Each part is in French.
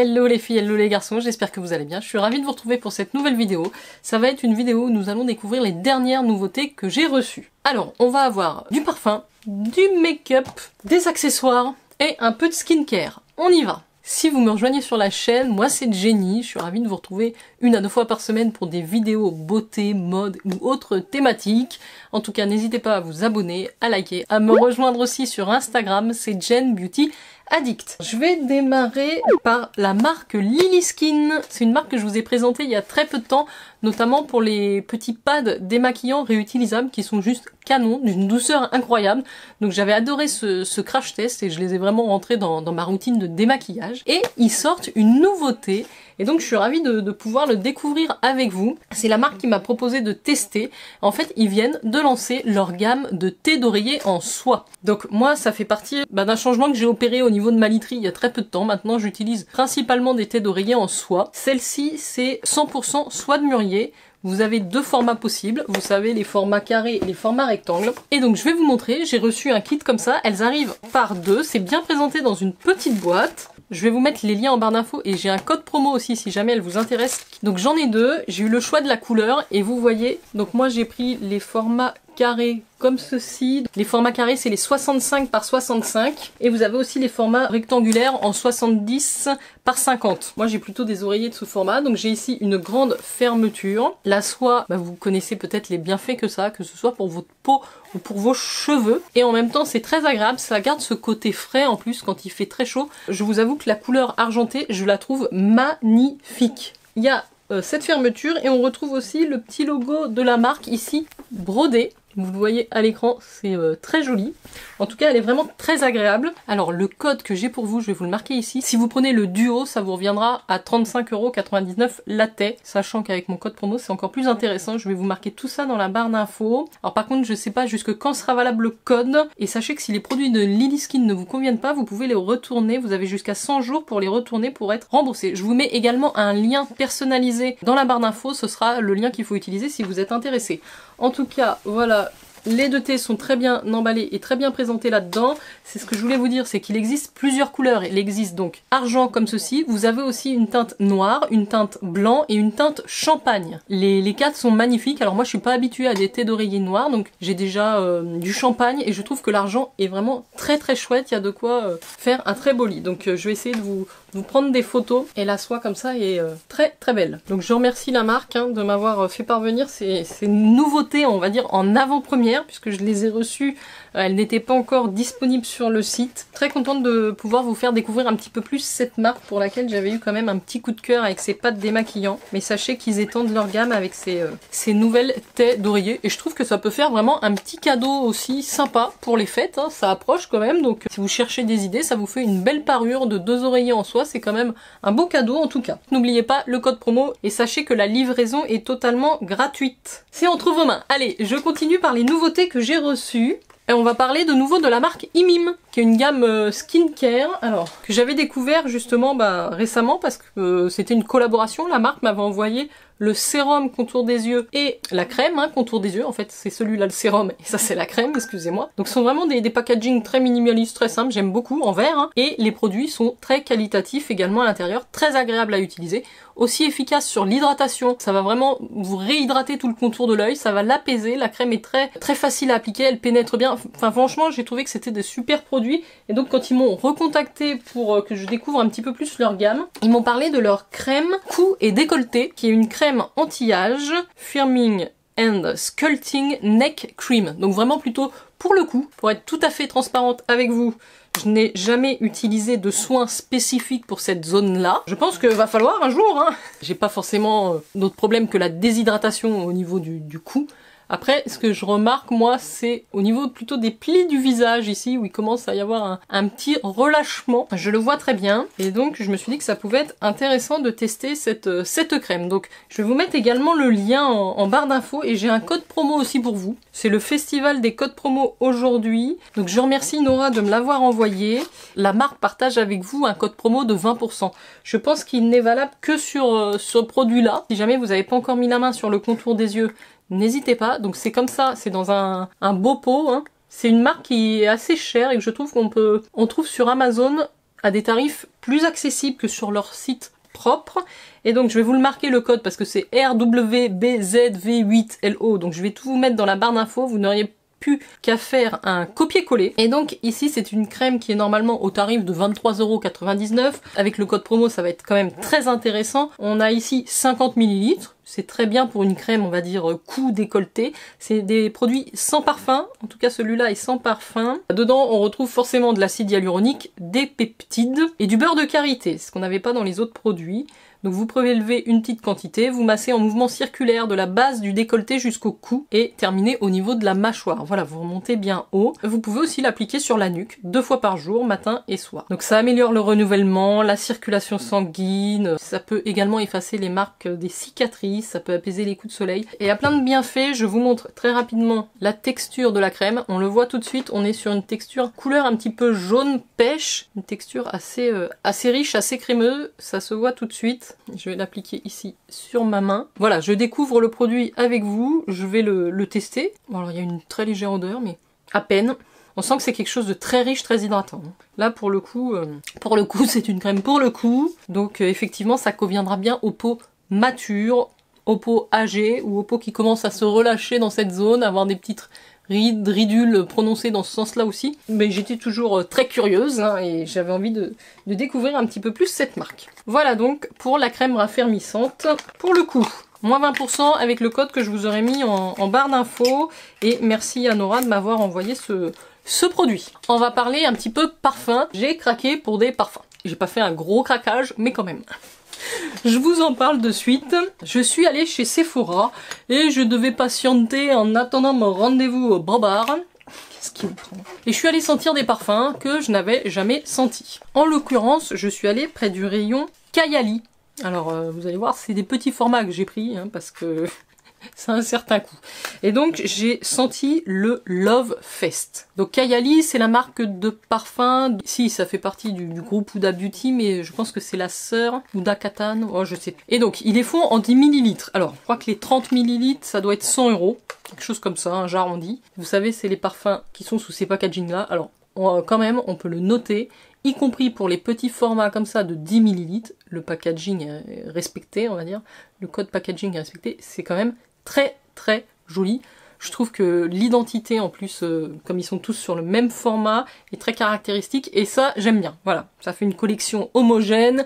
Hello les filles, hello les garçons, j'espère que vous allez bien. Je suis ravie de vous retrouver pour cette nouvelle vidéo. Ça va être une vidéo où nous allons découvrir les dernières nouveautés que j'ai reçues. Alors, on va avoir du parfum, du make-up, des accessoires et un peu de skincare. On y va. Si vous me rejoignez sur la chaîne, moi c'est Jenny, je suis ravie de vous retrouver 1 à 2 fois par semaine pour des vidéos beauté, mode ou autres thématiques. En tout cas, n'hésitez pas à vous abonner, à liker, à me rejoindre aussi sur Instagram, c'est Jen Beauty Addict. Je vais démarrer par la marque Lily Skin. C'est une marque que je vous ai présentée il y a très peu de temps, notamment pour les petits pads démaquillants réutilisables qui sont juste canons, d'une douceur incroyable. Donc j'avais adoré ce crash test et je les ai vraiment rentrés dans ma routine de démaquillage. Et ils sortent une nouveauté et donc je suis ravie de pouvoir le découvrir avec vous. C'est la marque qui m'a proposé de tester. En fait, ils viennent de lancer leur gamme de thé d'oreiller en soie. Donc moi, ça fait partie d'un changement que j'ai opéré au niveau de ma literie il y a très peu de temps. Maintenant, j'utilise principalement des thés d'oreiller en soie. Celle-ci, c'est 100% soie de mûrier. Vous avez 2 formats possibles, vous savez, les formats carrés et les formats rectangles. Et donc je vais vous montrer, j'ai reçu un kit comme ça, elles arrivent par 2, c'est bien présenté dans une petite boîte. Je vais vous mettre les liens en barre d'infos et j'ai un code promo aussi si jamais elle vous intéresse. Donc j'en ai 2, j'ai eu le choix de la couleur et vous voyez, donc moi j'ai pris les formats carrés comme ceci. Les formats carrés c'est les 65 par 65 et vous avez aussi les formats rectangulaires en 70 par 50. Moi j'ai plutôt des oreillers de ce format, donc j'ai ici une grande fermeture. La soie, vous connaissez peut-être les bienfaits que ça, que ce soit pour votre peau ou pour vos cheveux. Et en même temps c'est très agréable, ça garde ce côté frais en plus quand il fait très chaud. Je vous avoue que la couleur argentée, je la trouve magnifique. Il y a cette fermeture et on retrouve aussi le petit logo de la marque ici brodé. Vous le voyez à l'écran, c'est très joli. En tout cas, elle est vraiment très agréable. Alors, le code que j'ai pour vous, je vais vous le marquer ici. Si vous prenez le duo, ça vous reviendra à 35,99 € latte. Sachant qu'avec mon code promo, c'est encore plus intéressant. Je vais vous marquer tout ça dans la barre d'infos. Alors par contre, je sais pas jusque quand sera valable le code. Et sachez que si les produits de Lily Skin ne vous conviennent pas, vous pouvez les retourner. Vous avez jusqu'à 100 jours pour les retourner pour être remboursé. Je vous mets également un lien personnalisé dans la barre d'infos. Ce sera le lien qu'il faut utiliser si vous êtes intéressé. En tout cas, voilà. Les 2 thés sont très bien emballés et très bien présentés là-dedans. C'est ce que je voulais vous dire, c'est qu'il existe plusieurs couleurs. Il existe donc argent comme ceci. Vous avez aussi une teinte noire, une teinte blanc et une teinte champagne. Les 4 sont magnifiques. Alors moi je suis pas habituée à des thés d'oreiller noirs, donc j'ai déjà du champagne et je trouve que l'argent est vraiment très très chouette. Il y a de quoi faire un très beau lit. Donc je vais essayer de vous prendre des photos et la soie comme ça est très très belle. Donc je remercie la marque de m'avoir fait parvenir ces nouveautés, on va dire en avant-première, puisque je les ai reçues, elles n'étaient pas encore disponibles sur le site. Très contente de pouvoir vous faire découvrir un petit peu plus cette marque pour laquelle j'avais eu quand même un petit coup de cœur avec ses pâtes démaquillants. Mais sachez qu'ils étendent leur gamme avec ces nouvelles thés d'oreiller et je trouve que ça peut faire vraiment un petit cadeau aussi sympa pour les fêtes, ça approche quand même, donc si vous cherchez des idées, ça vous fait une belle parure de 2 oreillers en soie, c'est quand même un beau cadeau en tout cas. N'oubliez pas le code promo et sachez que la livraison est totalement gratuite. C'est entre vos mains. Allez, je continue par les nouveautés que j'ai reçues. Et on va parler de nouveau de la marque Imim, qui est une gamme skincare, alors que j'avais découvert justement récemment parce que c'était une collaboration. La marque m'avait envoyé le sérum contour des yeux et la crème contour des yeux. En fait, c'est celui-là le sérum et ça c'est la crème, excusez-moi. Donc ce sont vraiment des packaging très minimalistes, très simples, j'aime beaucoup, en verre. Et les produits sont très qualitatifs également à l'intérieur, très agréables à utiliser. Aussi efficace sur l'hydratation, ça va vraiment vous réhydrater tout le contour de l'œil, ça va l'apaiser, la crème est très très facile à appliquer, elle pénètre bien. Enfin franchement, j'ai trouvé que c'était des super produits. Et donc quand ils m'ont recontacté pour que je découvre un petit peu plus leur gamme, ils m'ont parlé de leur crème cou et décolleté, qui est une crème anti-âge, firming and sculpting neck cream. Donc vraiment plutôt pour le cou, pour être tout à fait transparente avec vous. Je n'ai jamais utilisé de soins spécifiques pour cette zone-là. Je pense que va falloir un jour, J'ai pas forcément d'autres problèmes que la déshydratation au niveau du cou. Après, ce que je remarque, moi, c'est au niveau plutôt des plis du visage ici, où il commence à y avoir un petit relâchement. Je le vois très bien. Et donc, je me suis dit que ça pouvait être intéressant de tester cette crème. Donc, je vais vous mettre également le lien en barre d'infos et j'ai un code promo aussi pour vous. C'est le festival des codes promo aujourd'hui. Donc, je remercie Nora de me l'avoir envoyé. La marque partage avec vous un code promo de 20%. Je pense qu'il n'est valable que sur ce produit-là. Si jamais vous n'avez pas encore mis la main sur le contour des yeux, n'hésitez pas. Donc c'est comme ça, c'est dans un beau pot. C'est une marque qui est assez chère et que je trouve on trouve sur Amazon à des tarifs plus accessibles que sur leur site propre. Et donc je vais vous le marquer le code parce que c'est RWBZV8LO. Donc je vais tout vous mettre dans la barre d'infos. Vous n'auriez plus qu'à faire un copier-coller. Et donc ici c'est une crème qui est normalement au tarif de 23,99 €. Avec le code promo ça va être quand même très intéressant. On a ici 50 ml. C'est très bien pour une crème, on va dire, cou décolleté. C'est des produits sans parfum. En tout cas, celui-là est sans parfum. Dedans, on retrouve forcément de l'acide hyaluronique, des peptides et du beurre de karité, ce qu'on n'avait pas dans les autres produits. Donc vous prélevez une petite quantité, vous massez en mouvement circulaire de la base du décolleté jusqu'au cou et terminez au niveau de la mâchoire. Voilà, vous remontez bien haut. Vous pouvez aussi l'appliquer sur la nuque 2 fois par jour, matin et soir. Donc ça améliore le renouvellement, la circulation sanguine, ça peut également effacer les marques des cicatrices, ça peut apaiser les coups de soleil. Et il y a plein de bienfaits, je vous montre très rapidement la texture de la crème. On le voit tout de suite, on est sur une texture couleur un petit peu jaune pêche, une texture assez riche, assez crémeuse, ça se voit tout de suite. Je vais l'appliquer ici sur ma main. Voilà, je découvre le produit avec vous, je vais le tester. Bon, alors il y a une très légère odeur, mais à peine. On sent que c'est quelque chose de très riche, très hydratant. Là, pour le coup, c'est une crème pour le cou. Donc effectivement, ça conviendra bien aux peaux matures, aux peaux âgées ou aux peaux qui commencent à se relâcher dans cette zone, avoir des petites ridules prononcées dans ce sens-là aussi. Mais j'étais toujours très curieuse et j'avais envie de découvrir un petit peu plus cette marque. Voilà donc pour la crème raffermissante. Pour le coup, moins 20% avec le code que je vous aurais mis en barre d'infos. Et merci à Nora de m'avoir envoyé ce produit. On va parler un petit peu parfum. J'ai craqué pour des parfums. J'ai pas fait un gros craquage, mais quand même. Je vous en parle de suite. Je suis allée chez Sephora et je devais patienter en attendant mon rendez-vous au Bobard. Qu'est-ce qui me prend? Et je suis allée sentir des parfums que je n'avais jamais sentis. En l'occurrence, je suis allée près du rayon Kayali. Alors, vous allez voir, c'est des petits formats que j'ai pris parce que c'est un certain coup. Et donc j'ai senti le Love Fest. Donc Kayali, c'est la marque de parfum. Si, ça fait partie du groupe Huda Beauty, mais je pense que c'est la sœur Huda Kattan. Oh, je sais plus. Et donc ils les font en 10 ml. Alors je crois que les 30 ml, ça doit être 100 €. Quelque chose comme ça, j'arrondis. Vous savez, c'est les parfums qui sont sous ces packaging là. Alors quand même, on peut le noter, y compris pour les petits formats comme ça de 10 ml. Le packaging est respecté, on va dire. Le code packaging est respecté. C'est quand même très très joli. Je trouve que l'identité en plus, comme ils sont tous sur le même format, est très caractéristique et ça j'aime bien. Voilà, ça fait une collection homogène,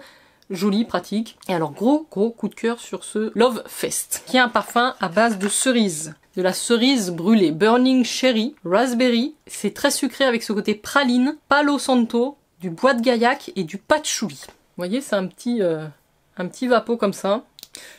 jolie, pratique. Et alors gros coup de cœur sur ce Love Fest, qui est un parfum à base de cerise. De la cerise brûlée, Burning Cherry, Raspberry. C'est très sucré avec ce côté praline, Palo Santo, du bois de gaillac et du patchouli. Vous voyez, c'est un petit vapeau comme ça.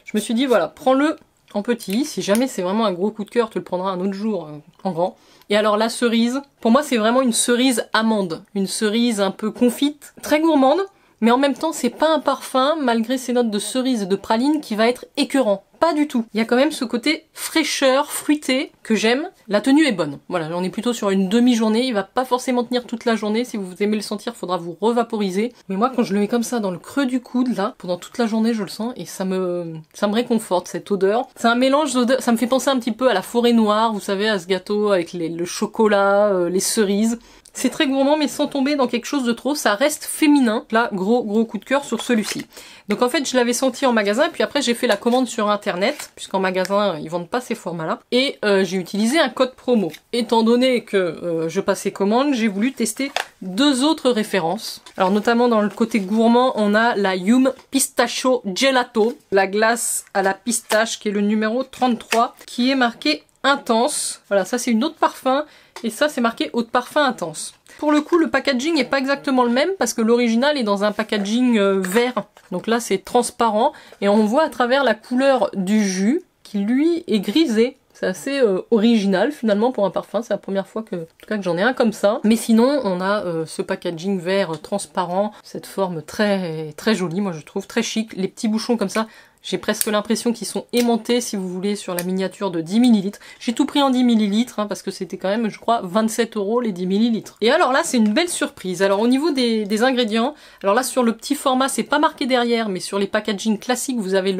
Je me suis dit voilà, prends-le en petit, si jamais c'est vraiment un gros coup de cœur, tu le prendras un autre jour en grand. Et alors la cerise, pour moi c'est vraiment une cerise amande, une cerise un peu confite, très gourmande, mais en même temps c'est pas un parfum, malgré ses notes de cerise et de praline, qui va être écœurant. Pas du tout. Il y a quand même ce côté fraîcheur, fruité, que j'aime. La tenue est bonne. Voilà, on est plutôt sur une demi-journée. Il va pas forcément tenir toute la journée. Si vous aimez le sentir, faudra vous revaporiser. Mais moi, quand je le mets comme ça dans le creux du coude, là, pendant toute la journée, je le sens et ça me réconforte, cette odeur. C'est un mélange d'odeurs. Ça me fait penser un petit peu à la forêt noire, vous savez, à ce gâteau avec le chocolat, les cerises. C'est très gourmand mais sans tomber dans quelque chose de trop, ça reste féminin. Là, gros coup de cœur sur celui-ci. Donc en fait, je l'avais senti en magasin, puis après j'ai fait la commande sur internet, puisqu'en magasin, ils vendent pas ces formats-là. Et j'ai utilisé un code promo. Étant donné que je passais commande, j'ai voulu tester 2 autres références. Alors notamment dans le côté gourmand, on a la Yum Pistachio Gelato, la glace à la pistache, qui est le numéro 33, qui est marqué intense. Voilà, ça c'est une eau de parfum. Et ça, c'est marqué eau de parfum intense. Pour le coup, le packaging n'est pas exactement le même parce que l'original est dans un packaging vert. Donc là, c'est transparent et on voit à travers la couleur du jus qui, lui, est grisé. C'est assez original finalement pour un parfum. C'est la première fois que j'en ai un comme ça. Mais sinon, on a ce packaging vert transparent, cette forme très très jolie, moi je trouve, très chic. Les petits bouchons comme ça. J'ai presque l'impression qu'ils sont aimantés, si vous voulez, sur la miniature de 10 ml. J'ai tout pris en 10 ml, parce que c'était quand même, je crois, 27 € les 10 ml. Et alors là, c'est une belle surprise. Alors au niveau des ingrédients, alors là, sur le petit format, c'est pas marqué derrière, mais sur les packaging classiques, vous avez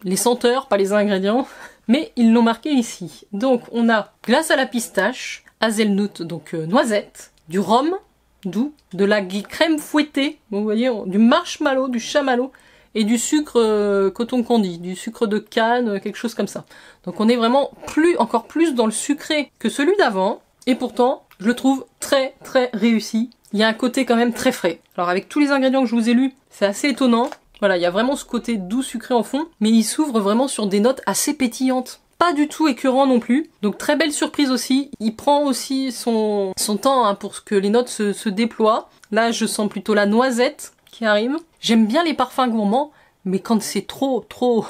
les senteurs, pas les ingrédients. Mais ils l'ont marqué ici. Donc on a glace à la pistache, hazelnut, donc noisette, du rhum, doux, de la crème fouettée, vous voyez, du marshmallow, du chamallow, et du sucre coton candy, du sucre de canne, quelque chose comme ça. Donc on est vraiment encore plus dans le sucré que celui d'avant, et pourtant, je le trouve très très réussi. Il y a un côté quand même très frais. Alors avec tous les ingrédients que je vous ai lus, c'est assez étonnant. Voilà, il y a vraiment ce côté doux sucré en fond, mais il s'ouvre vraiment sur des notes assez pétillantes. Pas du tout écœurant non plus, donc très belle surprise aussi. Il prend aussi son temps hein, pour que les notes se déploient. Là, je sens plutôt la noisette qui arrive. J'aime bien les parfums gourmands, mais quand c'est trop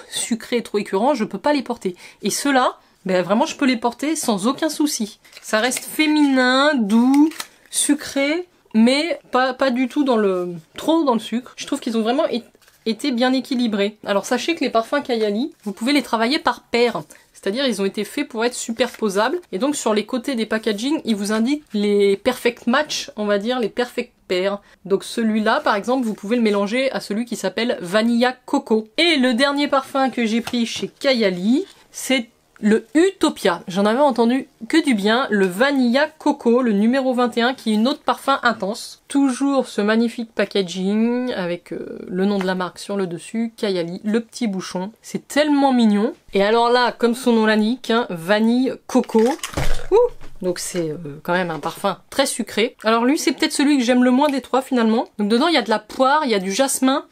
sucré, trop écœurant, je peux pas les porter. Et ceux-là, ben vraiment, je peux les porter sans aucun souci. Ça reste féminin, doux, sucré, mais pas du tout trop dans le sucre. Je trouve qu'ils ont vraiment été bien équilibrés. Alors sachez que les parfums Kayali, vous pouvez les travailler par paire. C'est-à-dire ils ont été faits pour être superposables. Et donc sur les côtés des packaging, ils vous indiquent les perfect match, on va dire, les perfect pairs. Donc celui-là, par exemple, vous pouvez le mélanger à celui qui s'appelle Vanilla Coco. Et le dernier parfum que j'ai pris chez Kayali, c'est le Utopia. J'en avais entendu que du bien. Le Vanilla Coco, le numéro 21, qui est une autre parfum intense. Toujours ce magnifique packaging avec le nom de la marque sur le dessus, Kayali, le petit bouchon. C'est tellement mignon. Et alors là, comme son nom l'indique, hein, vanille coco. Ouh, donc c'est quand même un parfum très sucré. Alors lui, c'est peut-être celui que j'aime le moins des trois finalement. Donc dedans, il y a de la poire, il y a du jasmin,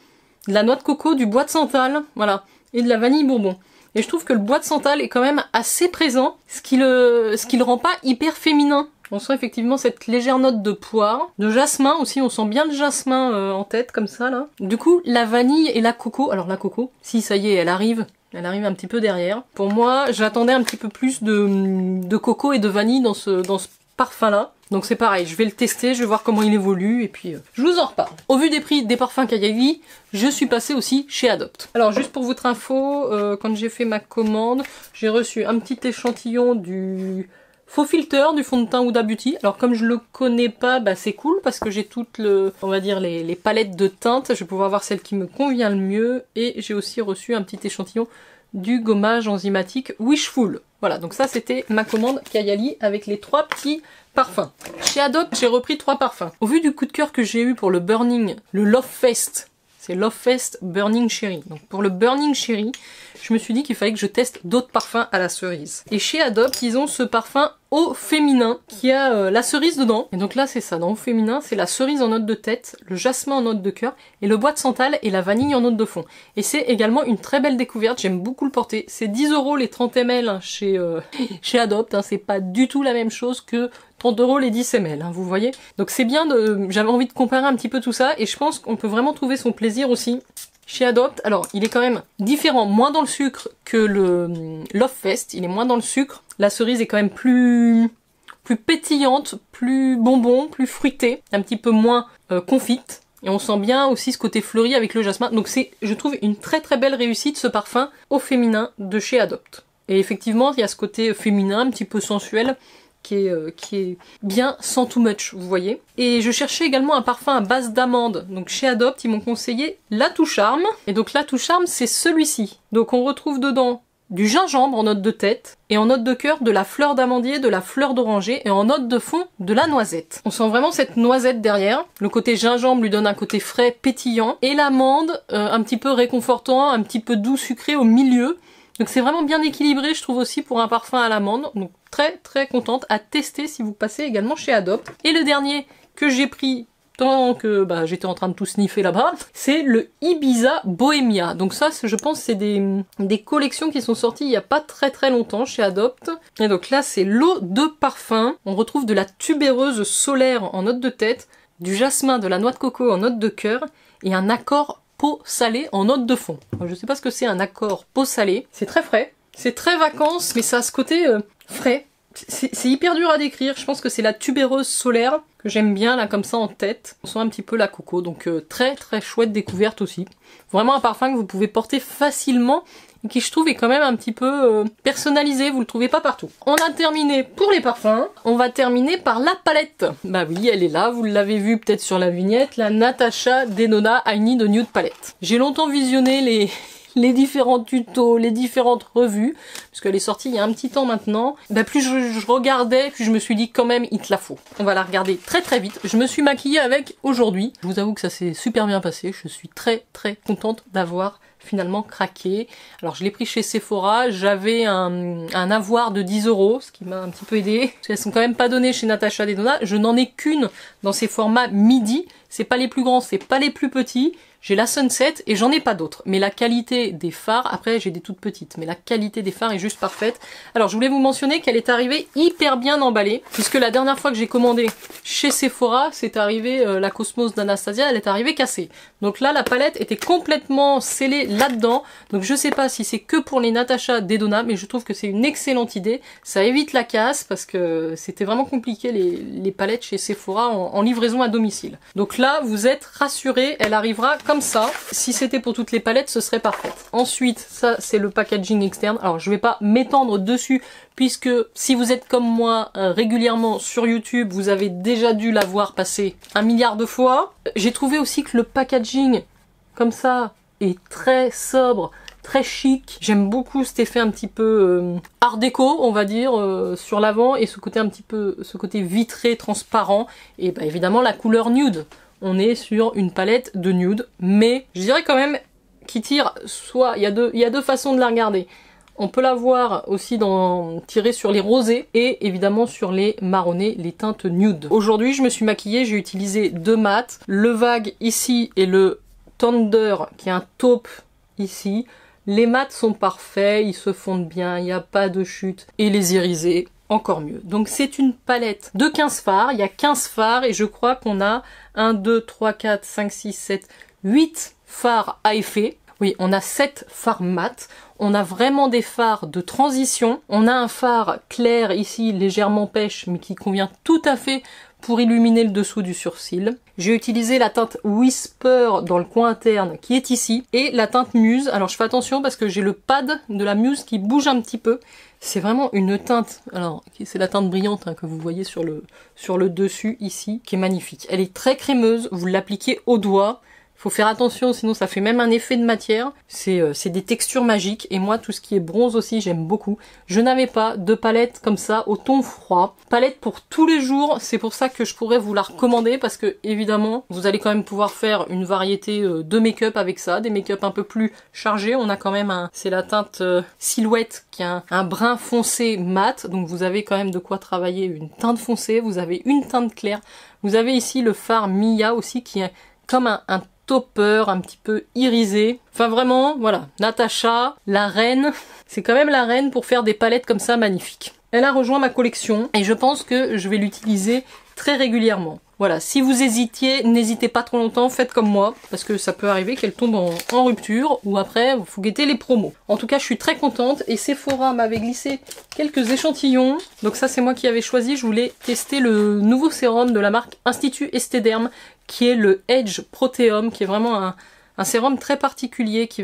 de la noix de coco, du bois de santal, voilà, et de la vanille bourbon. Et je trouve que le bois de santal est quand même assez présent, ce qui le rend pas hyper féminin. On sent effectivement cette légère note de poire. De jasmin aussi, on sent bien le jasmin en tête, comme ça, là. Du coup, la vanille et la coco. Alors la coco, si, ça y est, elle arrive un petit peu derrière. Pour moi, j'attendais un petit peu plus de coco et de vanille dans ce parfum-là. Donc c'est pareil, je vais le tester, je vais voir comment il évolue, et puis je vous en reparle. Au vu des prix des parfums Kayali, je suis passée aussi chez Adopt. Alors juste pour votre info, quand j'ai fait ma commande, j'ai reçu un petit échantillon du faux filter du fond de teint Huda Beauty. Alors comme je le connais pas, bah c'est cool parce que j'ai toutes on va dire les palettes de teintes, je vais pouvoir voir celle qui me convient le mieux, et j'ai aussi reçu un petit échantillon du gommage enzymatique Wishful. Voilà, donc ça c'était ma commande Kayali avec les 3 petits parfums. Chez Adopt, j'ai repris 3 parfums. Au vu du coup de cœur que j'ai eu pour le Burning, le Love Fest, c'est Love Fest Burning Cherry. Donc pour le Burning Cherry, je me suis dit qu'il fallait que je teste d'autres parfums à la cerise. Et chez Adopt, ils ont ce parfum au féminin qui a la cerise dedans. Et donc là c'est ça, dans au féminin, c'est la cerise en note de tête, le jasmin en note de cœur, et le bois de santal et la vanille en note de fond. Et c'est également une très belle découverte, j'aime beaucoup le porter. C'est 10 € les 30 ml hein, chez Adopt, hein, c'est pas du tout la même chose que 30 € les 10 ml, hein, vous voyez. Donc c'est bien j'avais envie de comparer un petit peu tout ça, et je pense qu'on peut vraiment trouver son plaisir aussi chez Adopt. Alors il est quand même différent, moins dans le sucre que le Love Fest, il est moins dans le sucre. La cerise est quand même plus pétillante, plus bonbon, plus fruitée, un petit peu moins confite. Et on sent bien aussi ce côté fleuri avec le jasmin. Donc c'est, je trouve, une très très belle réussite ce parfum au féminin de chez Adopt. Et effectivement, il y a ce côté féminin, un petit peu sensuel, qui est bien sans too much, vous voyez. Et je cherchais également un parfum à base d'amande. Donc chez Adopt, ils m'ont conseillé l'Atout Charme. Et donc l'Atout Charme, c'est celui-ci. Donc on retrouve dedans du gingembre en note de tête, et en note de cœur de la fleur d'amandier, de la fleur d'oranger, et en note de fond de la noisette. On sent vraiment cette noisette derrière. Le côté gingembre lui donne un côté frais, pétillant, et l'amande un petit peu réconfortant, un petit peu doux, sucré au milieu. Donc c'est vraiment bien équilibré, je trouve, aussi pour un parfum à l'amande. Donc très très contente à tester si vous passez également chez Adopt. Et le dernier que j'ai pris tant que j'étais en train de tout sniffer là-bas, c'est le Ibiza Bohemia. Donc ça, je pense, c'est des collections qui sont sorties il y a pas très très longtemps chez Adopt. Et donc là, c'est l'eau de parfum. On retrouve de la tubéreuse solaire en note de tête, du jasmin, de la noix de coco en note de cœur, et un accord peau salée en note de fond. Je sais pas ce que c'est un accord peau salée. C'est très frais, c'est très vacances, mais ça a ce côté frais. C'est hyper dur à décrire, je pense que c'est la tubéreuse solaire que j'aime bien là comme ça en tête. On sent un petit peu la coco, donc très très chouette découverte aussi. Vraiment un parfum que vous pouvez porter facilement et qui je trouve est quand même un petit peu personnalisé, vous le trouvez pas partout. On a terminé pour les parfums, on va terminer par la palette. Bah oui, elle est là, vous l'avez vu peut-être sur la vignette, la Natasha Denona I Need a Nude Palette. J'ai longtemps visionné les différents tutos, les différentes revues, parce qu'elle est sortie il y a un petit temps maintenant, bah plus je regardais, plus je me suis dit quand même il te la faut. On va la regarder très très vite. Je me suis maquillée avec aujourd'hui. Je vous avoue que ça s'est super bien passé. Je suis très très contente d'avoir finalement craqué. Alors je l'ai pris chez Sephora, j'avais un avoir de 10 €, ce qui m'a un petit peu aidé. Parce qu'elles sont quand même pas données chez Natasha Denona. Je n'en ai qu'une dans ces formats midi. C'est pas les plus grands, c'est pas les plus petits. J'ai la Sunset et j'en ai pas d'autres. Mais la qualité des fards, après j'ai des toutes petites, mais la qualité des fards est juste parfaite. Alors je voulais vous mentionner qu'elle est arrivée hyper bien emballée, puisque la dernière fois que j'ai commandé chez Sephora, c'est arrivé, la Cosmos d'Anastasia, elle est arrivée cassée. Donc là la palette était complètement scellée là-dedans. Donc je sais pas si c'est que pour les Natasha Denona, mais je trouve que c'est une excellente idée. Ça évite la casse, parce que c'était vraiment compliqué les palettes chez Sephora en livraison à domicile. Donc là vous êtes rassurés, elle arrivera comme ça. Si c'était pour toutes les palettes, ce serait parfait. Ensuite, ça c'est le packaging externe. Alors je vais pas m'étendre dessus, puisque si vous êtes comme moi régulièrement sur YouTube, vous avez déjà dû la voir passer 1 milliard de fois. J'ai trouvé aussi que le packaging comme ça est très sobre, très chic. J'aime beaucoup cet effet un petit peu art déco, on va dire, sur l'avant, et ce côté un petit peu, ce côté vitré, transparent, et bah évidemment la couleur nude. On est sur une palette de nude, mais je dirais quand même qu'il tire, soit il y a deux façons de la regarder. On peut la voir aussi tirer sur les rosés et évidemment sur les marronnés, les teintes nude. Aujourd'hui je me suis maquillée, j'ai utilisé 2 mats, le Vague ici et le Thunder qui est un taupe ici. Les mats sont parfaits, ils se fondent bien, il n'y a pas de chute, et les irisés encore mieux. Donc c'est une palette de 15 fards, il y a 15 fards et je crois qu'on a 1, 2, 3, 4, 5, 6, 7, 8 fards à effet. Oui, on a 7 fards mat. On a vraiment des fards de transition. On a un fard clair ici, légèrement pêche, mais qui convient tout à fait pour illuminer le dessous du sourcil. J'ai utilisé la teinte Whisper dans le coin interne qui est ici, et la teinte Muse. Alors je fais attention parce que j'ai le pad de la Muse qui bouge un petit peu. C'est vraiment une teinte, alors c'est la teinte brillante hein, que vous voyez sur le dessus ici, qui est magnifique. Elle est très crémeuse, vous l'appliquez au doigt. Faut faire attention, sinon ça fait même un effet de matière. C'est des textures magiques. Et moi, tout ce qui est bronze aussi, j'aime beaucoup. Je n'avais pas de palette comme ça, au ton froid. Palette pour tous les jours. C'est pour ça que je pourrais vous la recommander. Parce que, évidemment, vous allez quand même pouvoir faire une variété de make-up avec ça. Des make-up un peu plus chargés. On a quand même c'est la teinte Silhouette qui a un brun foncé mat. Donc vous avez quand même de quoi travailler une teinte foncée. Vous avez une teinte claire. Vous avez ici le fard Mia aussi qui est comme un topper, un petit peu irisé. Enfin vraiment, voilà, Natasha, la reine. C'est quand même la reine pour faire des palettes comme ça magnifiques. Elle a rejoint ma collection et je pense que je vais l'utiliser très régulièrement. Voilà, si vous hésitiez, n'hésitez pas trop longtemps, faites comme moi, parce que ça peut arriver qu'elle tombe en rupture, ou après, il faut guetter les promos. En tout cas, je suis très contente, et Sephora m'avait glissé quelques échantillons. Donc ça, c'est moi qui avais choisi, je voulais tester le nouveau sérum de la marque Institut Esthederm, qui est le Edge Proteum, qui est vraiment un sérum très particulier qui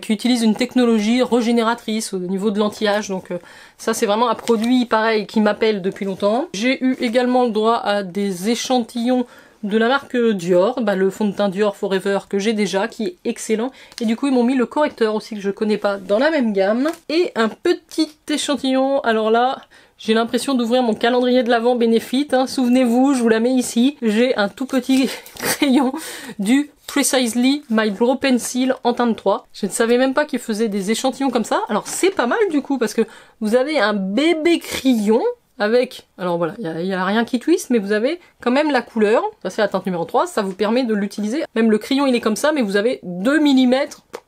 qui utilise une technologie régénératrice au niveau de l'anti-âge. Donc ça c'est vraiment un produit pareil qui m'appelle depuis longtemps. J'ai eu également le droit à des échantillons de la marque Dior, le fond de teint Dior Forever que j'ai déjà, qui est excellent. Et du coup ils m'ont mis le correcteur aussi que je connais pas dans la même gamme. Et un petit échantillon, alors là... J'ai l'impression d'ouvrir mon calendrier de l'Avent Benefit, hein. Souvenez-vous, je vous la mets ici. J'ai un tout petit crayon du Precisely My Brow Pencil en teinte 3. Je ne savais même pas qu'il faisait des échantillons comme ça. Alors c'est pas mal du coup, parce que vous avez un bébé crayon avec... Alors voilà, il n'y a rien qui twist, mais vous avez quand même la couleur. Ça c'est la teinte numéro 3, ça vous permet de l'utiliser. Même le crayon il est comme ça, mais vous avez 2 mm,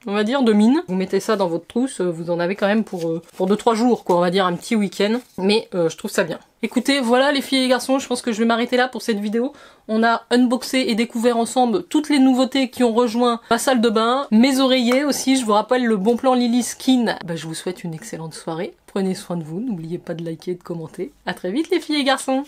on va dire, de mine. Vous mettez ça dans votre trousse, vous en avez quand même pour 2-3 jours, quoi, on va dire un petit week-end. Mais je trouve ça bien. Écoutez, voilà les filles et les garçons, je pense que je vais m'arrêter là pour cette vidéo. On a unboxé et découvert ensemble toutes les nouveautés qui ont rejoint ma salle de bain, mes oreillers aussi. Je vous rappelle le bon plan Lily Skin. Je vous souhaite une excellente soirée. Prenez soin de vous, n'oubliez pas de liker et de commenter. À très vite les filles et garçons.